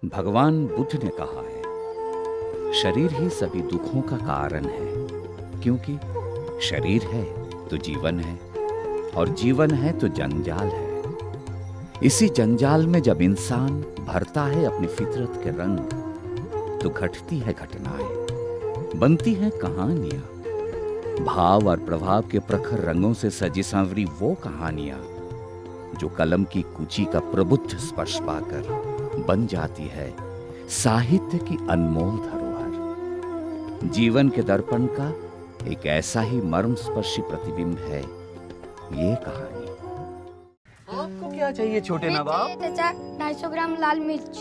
भगवान बुद्ध ने कहा है, शरीर ही सभी दुखों का कारण है, क्योंकि शरीर है तो जीवन है और जीवन है तो जंजाल है। इसी जंजाल में जब इंसान भरता है अपनी फितरत के रंग, तो घटती है घटनाएं, बनती हैं कहानियां, भाव और प्रभाव के प्रखर रंगों से सजी सांवरी वो कहानियां जो कलम की कुची का प्रबुद्ध स्पर्श पाकर बन जाती है साहित्य की अनमोल धरोहर। जीवन के दर्पण का एक ऐसा ही मर्मस्पर्शी प्रतिबिंब है ये कहानी। आपको क्या चाहिए छोटे नवाब? चाचा 250 ग्राम लाल मिर्च।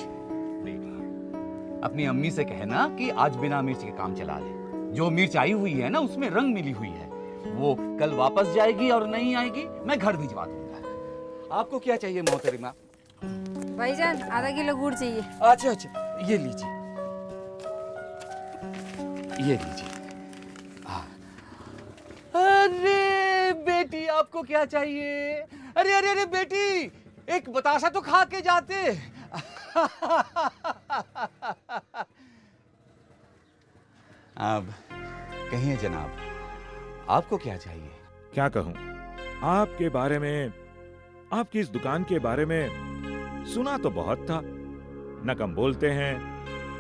अपनी अम्मी से कहना कि आज बिना मिर्च के काम चला ले। जो मिर्च आई हुई है ना उसमें रंग मिली हुई है, वो कल वापस जाएगी और नहीं आएगी मैं घर भिजवा दूंगा। आपको क्या चाहिए मोहतरिमा? भाईजान आधा किलो गुड़ चाहिए। अच्छा अच्छा, ये लीजिए, ये लीजिए। अरे बेटी आपको क्या चाहिए? अरे अरे अरे बेटी, एक बताशा तो खा के जाते। अब कहिए जनाब, आपको क्या चाहिए? क्या कहूं, आपके बारे में, आपकी इस दुकान के बारे में सुना तो बहुत था। न कम बोलते हैं,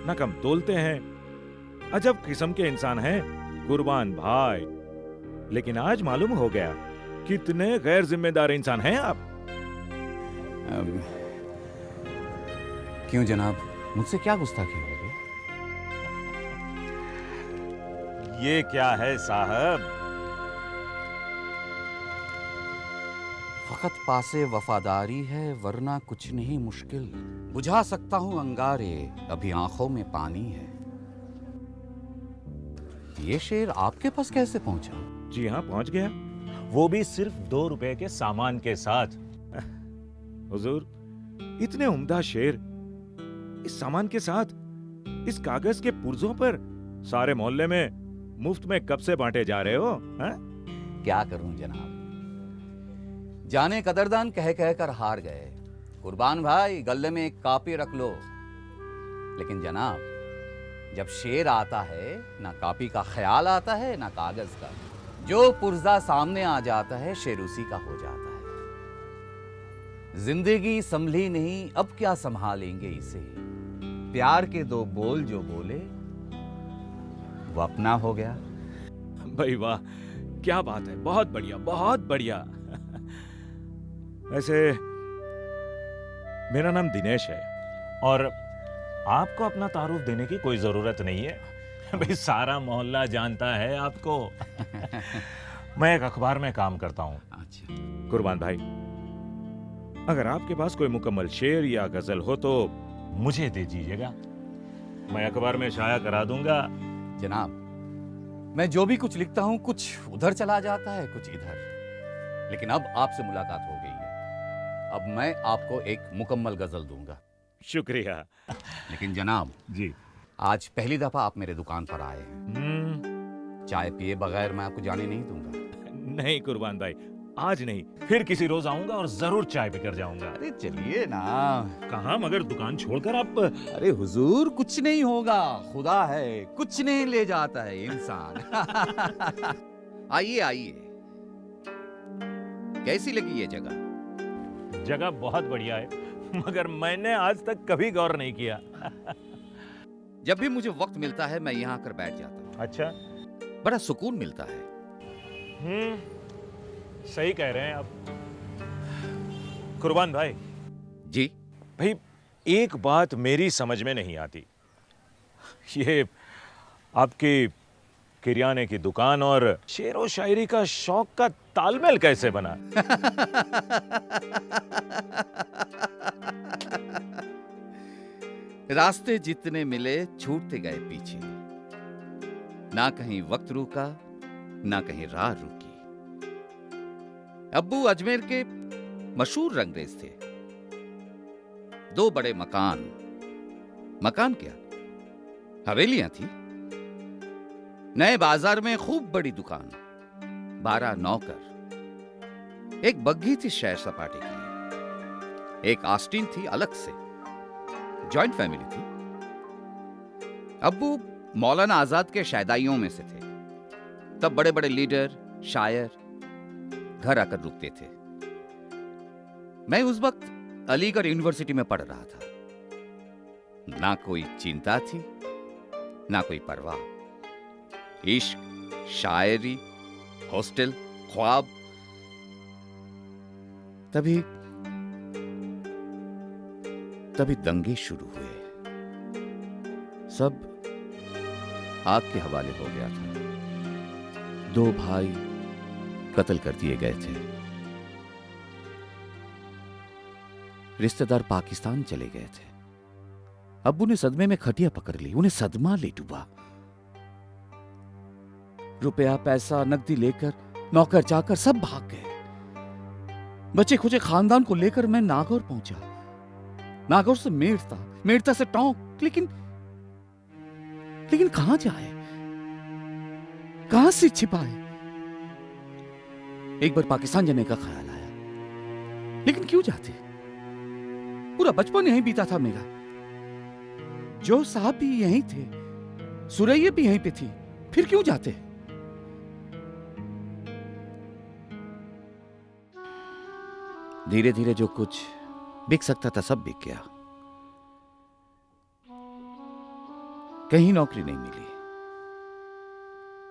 न कम तोलते हैं, अजब किस्म के इंसान हैं कुर्बान भाई। लेकिन आज मालूम हो गया कितने गैर जिम्मेदार इंसान हैं आप। क्यों जनाब, मुझसे क्या गुस्ताखी हो गई? ये क्या है साहब? फकत पासे वफादारी है, वरना कुछ नहीं मुश्किल। बुझा सकता हूं अंगारे, अभी आंखों में पानी है। ये शेर आपके पास कैसे पहुंचा? जी हाँ, पहुंच गया, वो भी सिर्फ 2 रुपए के सामान के साथ। हुजूर, इतने उम्दा शेर इस सामान के साथ, इस कागज के पुर्जों पर सारे मोहल्ले में मुफ्त में कब से बांटे जा रहे हो? हा? क्या करूं जनाब, जाने कदरदान कह कह कर हार गए। कुर्बान भाई, गले में एक कॉपी रख लो। लेकिन जनाब, जब शेर आता है ना कॉपी का ख्याल आता है ना कागज का। जो पुर्जा सामने आ जाता है शेर उसी का हो जाता है। जिंदगी संभली नहीं, अब क्या संभालेंगे इसे। प्यार के 2 बोल जो बोले वो अपना हो गया। भाई वाह, क्या बात है, बहुत बढ़िया, बहुत बढ़िया। वैसे मेरा नाम दिनेश है और आपको अपना तारुफ देने की कोई जरूरत नहीं है। भाई सारा मोहल्ला जानता है आपको। मैं एक अखबार में काम करता हूँ। अच्छा, कुर्बान भाई, अगर आपके पास कोई मुकम्मल शेर या गजल हो तो मुझे दे दीजिएगा, मैं अखबार में शाया करा दूंगा। जनाब, मैं जो भी कुछ लिखता हूं कुछ उधर चला जाता है, कुछ इधर। लेकिन अब आपसे मुलाकात हो गई है, अब मैं आपको एक मुकम्मल गजल दूंगा। शुक्रिया। लेकिन जनाब जी, आज पहली दफा आप मेरे दुकान पर आए हैं। चाय पिए बगैर मैं आपको जाने नहीं दूंगा। नहीं कुर्बान भाई, आज नहीं, फिर किसी रोज आऊंगा और जरूर चाय पीकर जाऊंगा। अरे चलिए ना। कहाँ, मगर दुकान छोड़कर आप? अरे हुजूर, कुछ नहीं होगा, खुदा है, कुछ नहीं ले जाता है इंसान। आइए आइए, कैसी लगी ये जगह? जगह बहुत बढ़िया है, मगर मैंने आज तक कभी गौर नहीं किया। जब भी मुझे वक्त मिलता है मैं यहाँ आकर बैठ जाता हूँ। अच्छा, बड़ा सुकून मिलता है। सही कह रहे हैं आप कुर्बान भाई। जी भाई, एक बात मेरी समझ में नहीं आती, ये आपकी किराने की दुकान और शेरो शायरी का शौक का तालमेल कैसे बना? रास्ते जितने मिले छूटते गए पीछे, ना कहीं वक्त रुका ना कहीं राह रुकी। अब्बू अजमेर के मशहूर रंगरेज थे। 2 बड़े मकान, मकान क्या हवेलियां थी। नए बाजार में खूब बड़ी दुकान, 12 नौकर, एक बग्घी थी शहर सपाटे की, एक आस्तीन थी अलग से, जॉइंट फैमिली थी। अब्बू मौलाना आजाद के शायदाइयों में से थे। तब बड़े बड़े लीडर, शायर घर आकर रुकते थे। मैं उस वक्त अलीगढ़ यूनिवर्सिटी में पढ़ रहा था। ना कोई चिंता थी, ना कोई परवाह। इश्क, शायरी, हॉस्टल, ख्वाब। तभी दंगे शुरू हुए। सब आग के हवाले हो गया था। 2 भाई कत्ल कर दिए गए थे। रिश्तेदार पाकिस्तान चले गए थे। अब्बू ने सदमे में खटिया पकड़ ली। उन्हें सदमा ले डूबा। रुपया, पैसा, नकदी लेकर नौकर चाकर सब भाग गए। बचे खुचे खानदान को लेकर मैं नागौर पहुंचा। नागौर से मेड़ता, मेड़ता से टोंक। लेकिन कहां जाए, कहां से छिपाए? एक बार पाकिस्तान जाने का ख्याल आया, लेकिन क्यों जाते? पूरा बचपन यहीं बीता था मेरा। जो साहब भी यहीं थे, सुरैया भी यहीं पे थी, फिर क्यों जाते? धीरे धीरे जो कुछ बिक सकता था सब बिक गया। कहीं नौकरी नहीं मिली,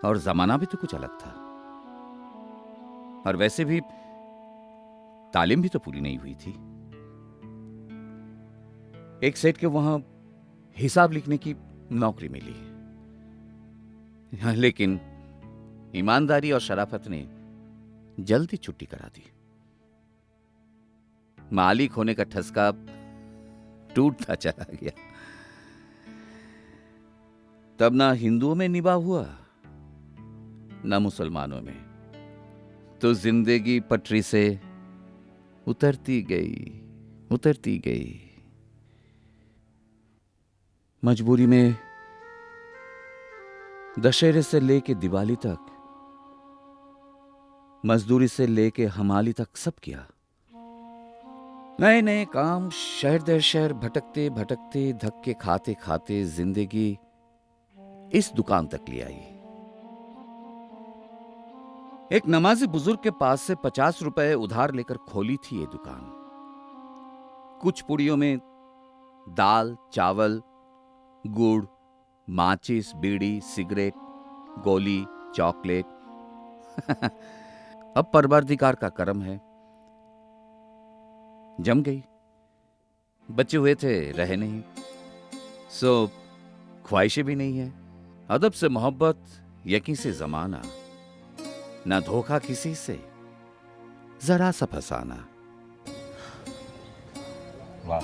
और जमाना भी तो कुछ अलग था। और वैसे भी तालीम भी तो पूरी नहीं हुई थी। एक सेठ के वहां हिसाब लिखने की नौकरी मिली, लेकिन ईमानदारी और शराफत ने जल्दी छुट्टी करा दी। मालिक होने का ठसका टूटता चला गया। तब ना हिंदुओं में निभा हुआ, ना मुसलमानों में। तो जिंदगी पटरी से उतरती गई। मजबूरी में दशहरे से लेके दिवाली तक, मजदूरी से लेके हमाली तक सब किया। नए नए काम, शहर दर शहर भटकते भटकते, धक्के खाते खाते जिंदगी इस दुकान तक ले आई। एक नमाजी बुजुर्ग के पास से 50 रुपए उधार लेकर खोली थी ये दुकान। कुछ पुड़ियों में दाल, चावल, गुड़, माचिस, बीड़ी, सिगरेट, गोली, चॉकलेट। अब परवरदिगार का करम है, जम गई। बच्चे हुए थे, रहे नहीं, सो ख्वाहिशें भी नहीं है। अदब से मोहब्बत, यकीन से जमाना, ना धोखा किसी से, जरा सा फसाना। वाह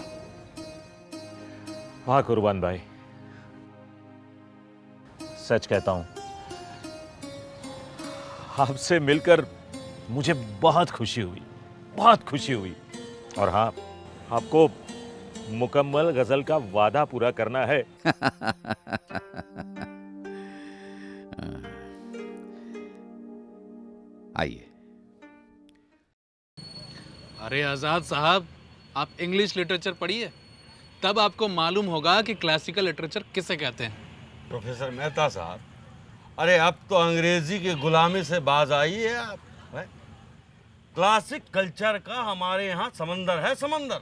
वाह कुर्बान भाई, सच कहता हूं, आपसे मिलकर मुझे बहुत खुशी हुई। और हाँ, आपको मुकम्मल गजल का वादा पूरा करना है। आइए। अरे आजाद साहब, आप इंग्लिश लिटरेचर पढ़िए, तब आपको मालूम होगा कि क्लासिकल लिटरेचर किसे कहते हैं। प्रोफेसर मेहता साहब, अरे अब तो अंग्रेजी की गुलामी से बाज आई है आप। क्लासिक कल्चर का हमारे यहाँ समंदर है, समंदर।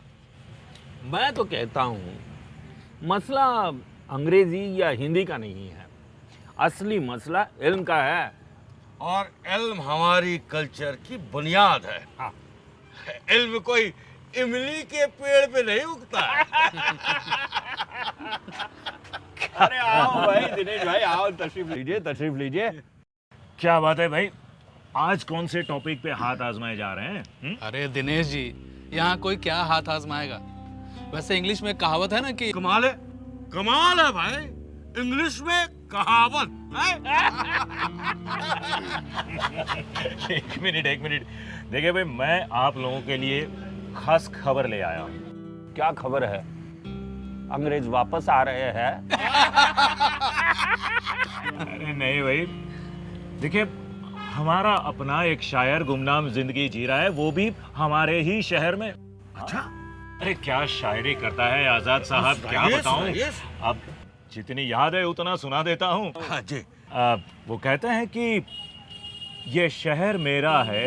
मैं तो कहता हूँ मसला अंग्रेजी या हिंदी का नहीं है, असली मसला इल्म का है। और इल्म हमारी कल्चर की बुनियाद है। हाँ। इल्म कोई इमली के पेड़ पे नहीं उगता है। अरे आओ भाई दिनेश भाई, आओ, तशरीफ लीजिए। क्या बात है भाई, आज कौन से टॉपिक पे हाथ आजमाए जा रहे हैं? अरे दिनेश जी, यहाँ कोई क्या हाथ आजमाएगा। वैसे इंग्लिश में कहावत है ना कि कमाल है भाई, इंग्लिश में कहावत है। एक मिनट देखिए भाई, मैं आप लोगों के लिए खास खबर ले आया हूँ। क्या खबर है? अंग्रेज वापस आ रहे हैं? अरे नहीं भाई, देखिए हमारा अपना एक शायर गुमनाम जिंदगी जी रहा है, वो भी हमारे ही शहर में। अच्छा, अरे क्या शायरी करता है आजाद साहब, क्या बताऊं। अब जितनी याद है उतना सुना देता हूँ। हाँ जी। वो कहते हैं कि ये शहर मेरा है,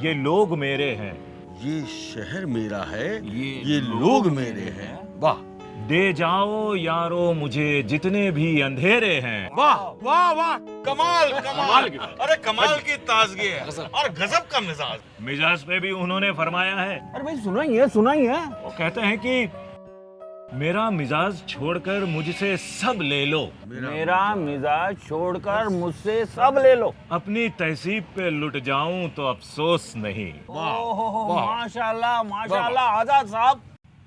ये लोग मेरे हैं, ये शहर मेरा है, ये लोग मेरे हैं। वाह दे जाओ यारो मुझे जितने भी अंधेरे हैं। वाह वाह वाह, कमाल कमाल। अरे कमाल की ताजगी है और गजब का मिजाज। मिजाज पे भी उन्होंने फरमाया है। अरे भाई सुनाइए सुनाइए। वो कहते हैं कि मेरा मिजाज छोड़कर मुझसे सब ले लो, मेरा मिजाज छोड़कर मुझसे सब ले लो। अपनी तहसीब पे लुट जाऊं तो अफसोस नहीं। माशाल्लाह माशाल्लाह आजाद साहब,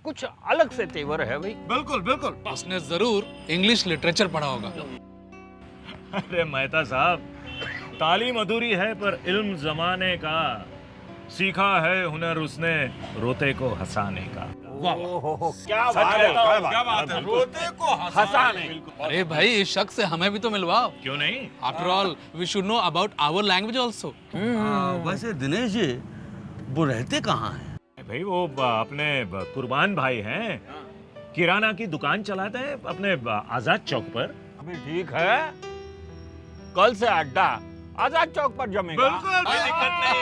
कुछ अलग से तेवर है भाई। बिल्कुल बिल्कुल। उसने जरूर इंग्लिश लिटरेचर पढ़ा होगा। अरे मेहता साहब, तालीम अधूरी है पर इल्म जमाने का, सीखा है हुनर उसने रोते को हंसाने का। क्या बात है, रोते को हंसाने। अरे भाई इस शख्स से हमें भी तो मिलवाओ। क्यों नहीं? After all we should know about our language also. वैसे दिनेश जी वो रहते कहाँ हैं? भाई वो अपने कुर्बान भाई हैं, किराना की दुकान चलाते हैं अपने आजाद चौक पर। अभी ठीक है, कल से अड्डा आजाद चौक पर जमेगा। बिल्कुल कोई दिक्कत नहीं।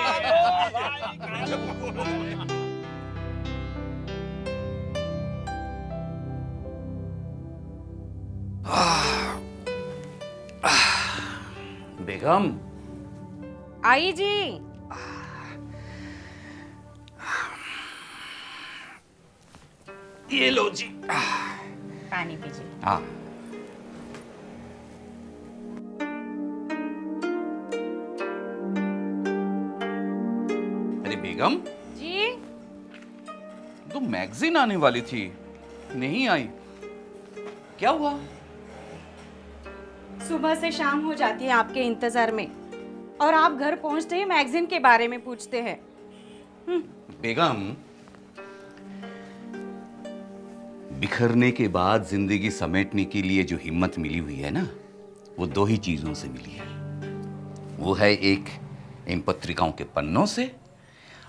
बेगम, आई जी। ये लो जी। पानी पीजिए। हाँ। अरे बेगम, जी तो मैगजीन आने वाली थी, नहीं आई, क्या हुआ? सुबह से शाम हो जाती है आपके इंतजार में, और आप घर पहुंचते ही मैगजीन के बारे में पूछते हैं। बेगम, बिखरने के बाद जिंदगी समेटने के लिए जो हिम्मत मिली हुई है ना, वो दो ही चीजों से मिली है। वो है एक इन पत्रिकाओं के पन्नों से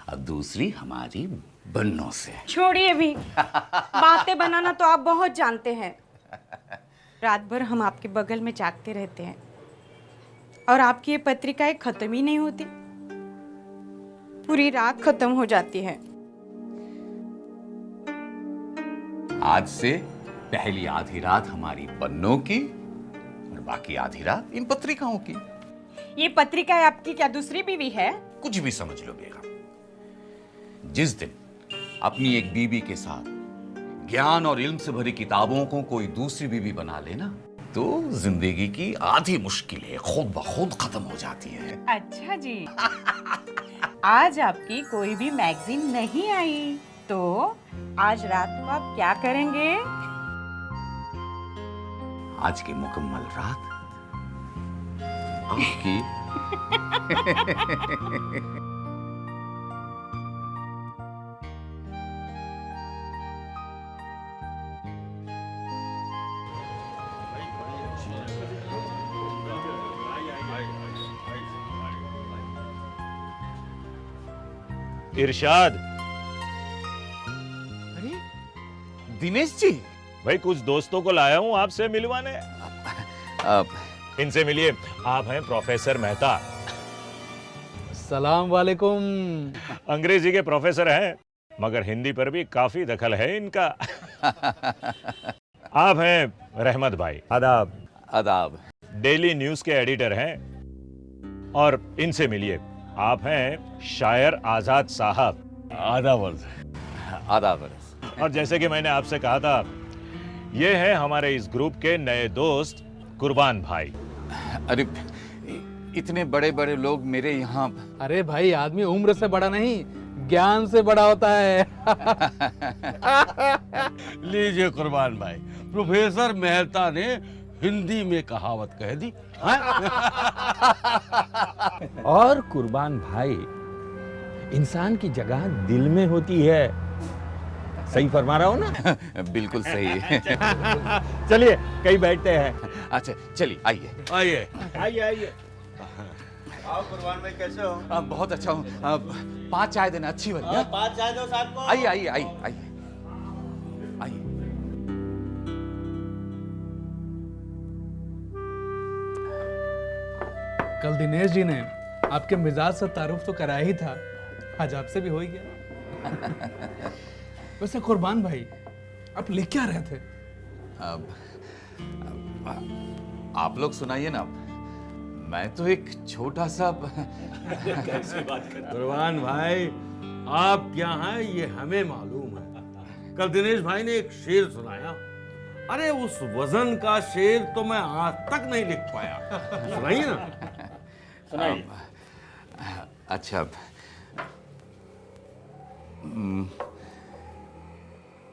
और दूसरी हमारी बन्नों से। छोड़िए भी, बातें बनाना तो आप बहुत जानते हैं। रात भर हम आपके बगल में जागते रहते हैं और आपकी ये पत्रिकाएं खत्म ही नहीं होती, पूरी रात खत्म हो जाती है। आज से पहली आधी रात हमारी पन्नों की और बाकी आधी रात इन पत्रिकाओं की। ये पत्रिकाएं आपकी क्या दूसरी बीवी है? कुछ भी समझ लो बेगम, जिस दिन अपनी एक बीवी के साथ ज्ञान और इल्म से भरी किताबों को कोई दूसरी बीवी बना लेना, तो जिंदगी की आधी मुश्किलें खुद ब खुद खत्म हो जाती है। अच्छा जी। आज आपकी कोई भी मैगजीन नहीं आई, तो आज रात को आप क्या करेंगे? आज की मुकम्मल रात आपकी इरशाद। अरे दिनेश जी, भाई कुछ दोस्तों को लाया हूँ आपसे मिलवाने। अब इनसे मिलिए, आप हैं प्रोफेसर मेहता। सलाम वालेकुम। अंग्रेजी के प्रोफेसर हैं, मगर हिंदी पर भी काफी दखल है इनका। आप हैं रहमत भाई। आदाब। आदाब। डेली न्यूज के एडिटर हैं। और इनसे मिलिए, आप हैं शायर आजाद साहब। आदाब। आदाब। और जैसे कि मैंने आपसे कहा था, ये है हमारे इस ग्रुप के नए दोस्त कुर्बान भाई। अरे इतने बड़े बड़े लोग मेरे यहाँ। अरे भाई, आदमी उम्र से बड़ा नहीं, ज्ञान से बड़ा होता है। लीजिए कुर्बान भाई, प्रोफेसर मेहता ने हिंदी में कहावत कह दी। और कुर्बान भाई, इंसान की जगह दिल में होती है। सही फरमा रहा हूं ना? बिल्कुल सही। चलिए कहीं बैठते हैं। अच्छा चलिए, आइए आइए आइए आइए। आओ कुर्बान भाई, कैसे हो? बहुत अच्छा हूँ। 5 चाय देना, अच्छी वाली। 5 चाय दो साहब को। आइए आइए आइए आइए। कल दिनेश जी ने आपके मिजाज से तारुफ तो कराया ही था, आज आपसे भी हो ही गया। वैसे कुर्बान भाई, आप लिख क्या रहे थे? अब आप लोग सुनाइए ना। मैं तो एक छोटा सा कुर्बान भाई, आप क्या हैं ये हमें मालूम है। कल दिनेश भाई ने एक शेर सुनाया, अरे उस वजन का शेर तो मैं आज तक नहीं लिख पाया। सुनाइए ना। सुनाइए। अच्छा,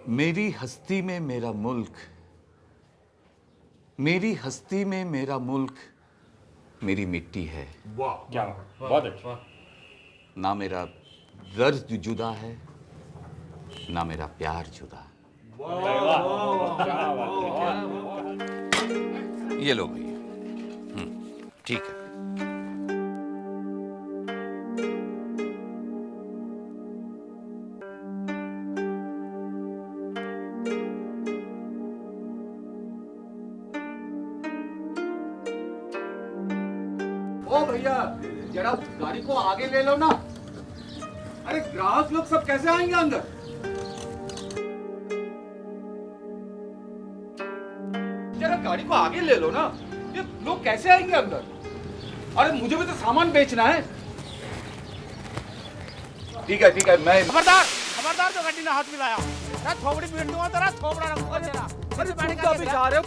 मेरी हस्ती में मेरा मुल्क, मेरी हस्ती में मेरा मुल्क मेरी मिट्टी है। वाह, क्या बहुत अच्छा। ना मेरा दर्द जुदा है, ना मेरा प्यार जुदा। ये लो भैया। ठीक है। ओ भैया, जरा गाड़ी को आगे ले लो ना। अरे ग्राहक लोग सब कैसे आएंगे अंदर? जरा गाड़ी को आगे ले लो ना, ये लोग कैसे आएंगे अंदर? अरे मुझे भी तो सामान बेचना है। ठीक है, मैं खबरदार खबरदार, तो गड्डी ने हाथ मिलाया। मैं थोबड़ी पीट दूंगा तेरा, थोबड़ा रखूंगा तेरा। अरे तुम तो अभी जा रहे हो,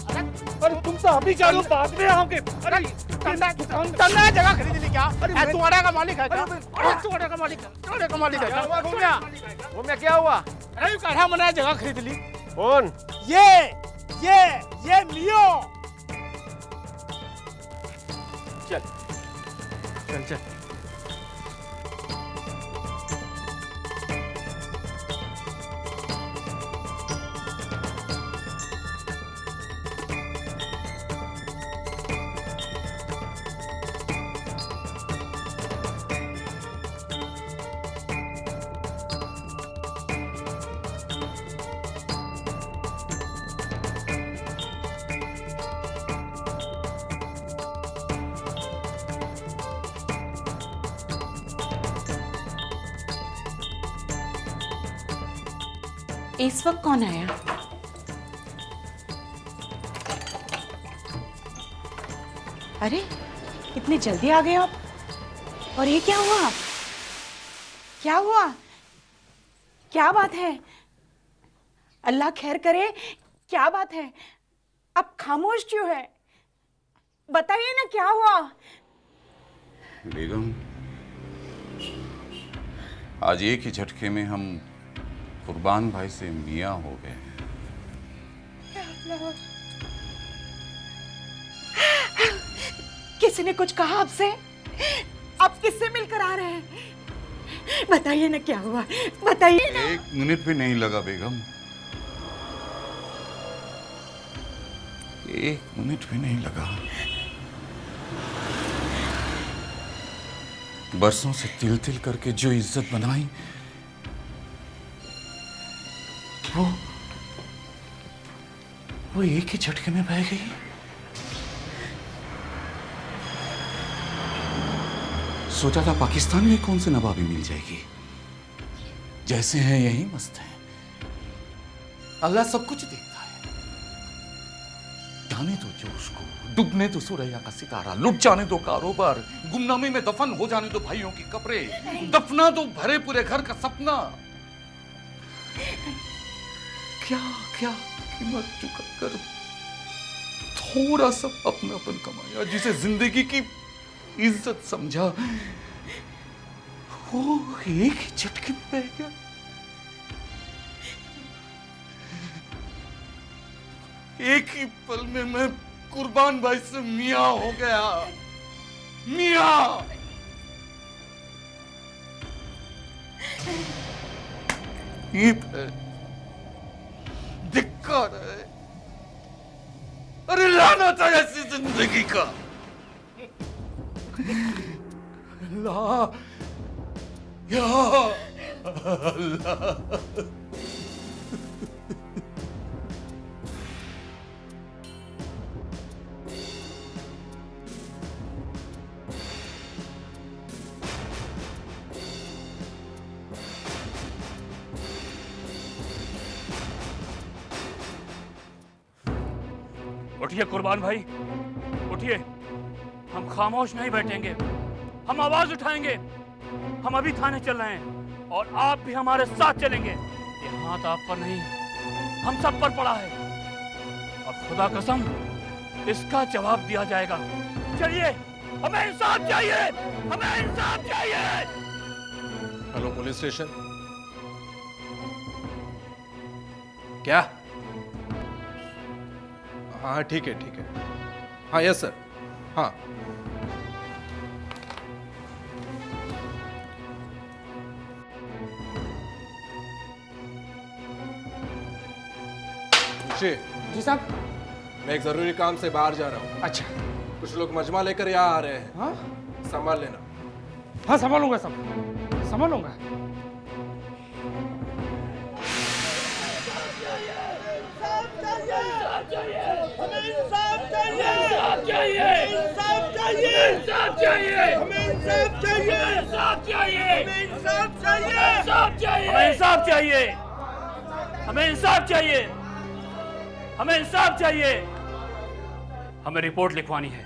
अरे तुम तो अभी जा रहे हो, बाद में आओगे। अरे तन्ना जगह खरीद ली क्या? अरे तू अड़ा का मालिक है क्या? अरे तू अड़ा का मालिक है, तू अड़ा का मालिक है क्या? वो मैं क्या हुआ? अरे काढ़ा मना जगह खरीद ली। कौन? ये लियो। चल। इस वक्त कौन आया? अरे इतनी जल्दी आ गए आप। और ये क्या हुआ? क्या हुआ? क्या बात है? अल्लाह खैर करे, क्या बात है? आप खामोश क्यों है? बताइए ना क्या हुआ? बेगम, आज एक ही झटके में हम कुर्बान भाई से मियां हो गए। किसी ने कुछ कहा आपसे? आप किससे मिलकर आ रहे हैं? बताइए ना क्या हुआ, बताइए ना। 1 मिनट भी नहीं लगा बेगम, 1 मिनट भी नहीं लगा। बरसों से तिल तिल करके जो इज्जत बनाई, वो एक ही झटके में बह गई। सोचा था पाकिस्तान में कौन सी नवाबी मिल जाएगी, जैसे हैं यही मस्त हैं। अल्लाह सब कुछ देखता है। जाने दो जोश को, डूबने दो सुरैया का सितारा, लुट जाने दो कारोबार, गुमनामी में दफन हो जाने दो भाइयों की कब्रें, दफना दो भरे पूरे घर का सपना। क्या क्या कीमत चुका कर थोड़ा सा अपनापन कमाया, जिसे जिंदगी की इज्जत समझा, वो एक ही झटके में बह गया। एक ही पल में मैं कुर्बान भाई से मियां हो गया। मियां। ये धिक्कार है। अरे लानत है ऐसी जिंदगी का। अल्लाह, या अल्लाह। उठिए कुर्बान भाई, उठिए। हम खामोश नहीं बैठेंगे, हम आवाज उठाएंगे। हम अभी थाने चल रहे हैं और आप भी हमारे साथ चलेंगे। ये हाथ आप पर नहीं, हम सब पर पड़ा है और खुदा कसम इसका जवाब दिया जाएगा। चलिए, हमें इंसाफ चाहिए, हमें इंसाफ चाहिए। Hello police station. क्या? हाँ ठीक है ठीक है। हाँ यस सर। हाँ जी साहब। मैं एक जरूरी काम से बाहर जा रहा हूँ। अच्छा। कुछ लोग मजमा लेकर यहाँ आ रहे हैं। हाँ संभाल लेना। हाँ संभालूंगा सब, संभालूंगा। हमें इंसाफ चाहिए, हमें इंसाफ चाहिए, हमें इंसाफ चाहिए। हमें रिपोर्ट लिखवानी है।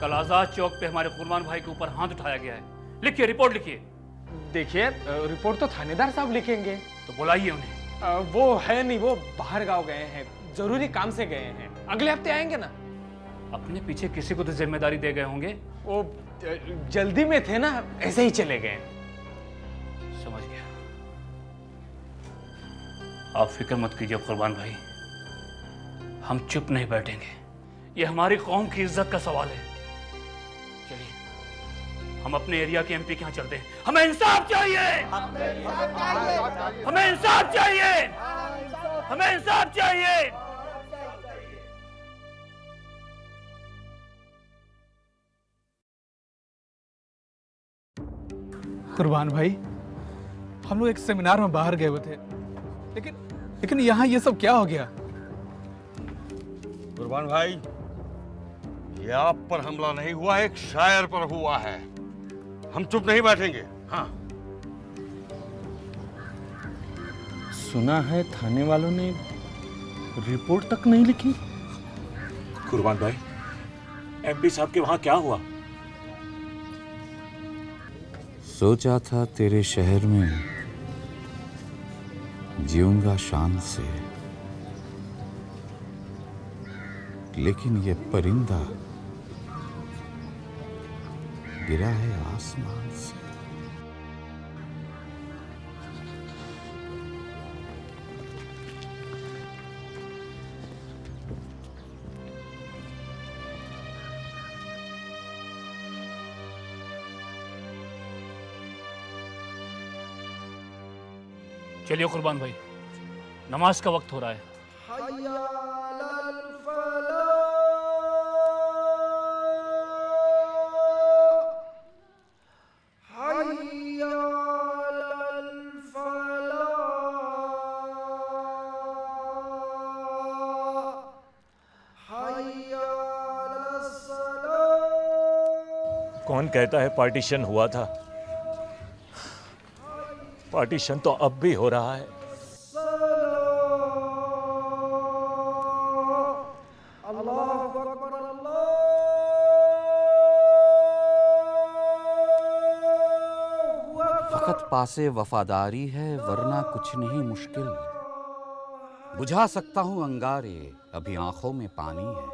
कल आजाद चौक पे हमारे कुर्बान भाई के ऊपर हाथ उठाया गया है। लिखिए, रिपोर्ट लिखिए। देखिए रिपोर्ट तो थानेदार साहब लिखेंगे। तो बुलाइए उन्हें। वो है नहीं, वो बाहर गांव गए हैं, जरूरी काम से गए हैं। अगले हफ्ते आएंगे ना। अपने पीछे किसी को तो जिम्मेदारी दे गए होंगे। वो जल्दी में थे ना, ऐसे ही चले गए। समझ गया। आप फिक्र मत कीजिए कुर्बान भाई, हम चुप नहीं बैठेंगे। ये हमारी कौम की इज्जत का सवाल है। चलिए, हम अपने एरिया के एमपी के यहाँ चलते हैं। हमें इंसाफ चाहिए, हमें इंसाफ चाहिए, हमें इंसाफ चाहिए। कुर्बान भाई, हम लोग एक सेमिनार में बाहर गए हुए थे, लेकिन यहाँ ये सब क्या हो गया? कुर्बान भाई, ये आप पर हमला नहीं हुआ, एक शायर पर हुआ है। हम चुप नहीं बैठेंगे। हाँ, सुना है थाने वालों ने रिपोर्ट तक नहीं लिखी। कुर्बान भाई, एमपी साहब के वहां क्या हुआ? सोचा था तेरे शहर में जीऊंगा शान से, लेकिन ये परिंदा गिरा है आसमान से। चलिए कुर्बान भाई, नमाज का वक्त हो रहा है। कौन कहता है पार्टीशन हुआ था? पार्टीशन तो अब भी हो रहा है। फकत पासे वफादारी है, वरना कुछ नहीं मुश्किल। बुझा सकता हूं अंगारे, अभी आंखों में पानी है।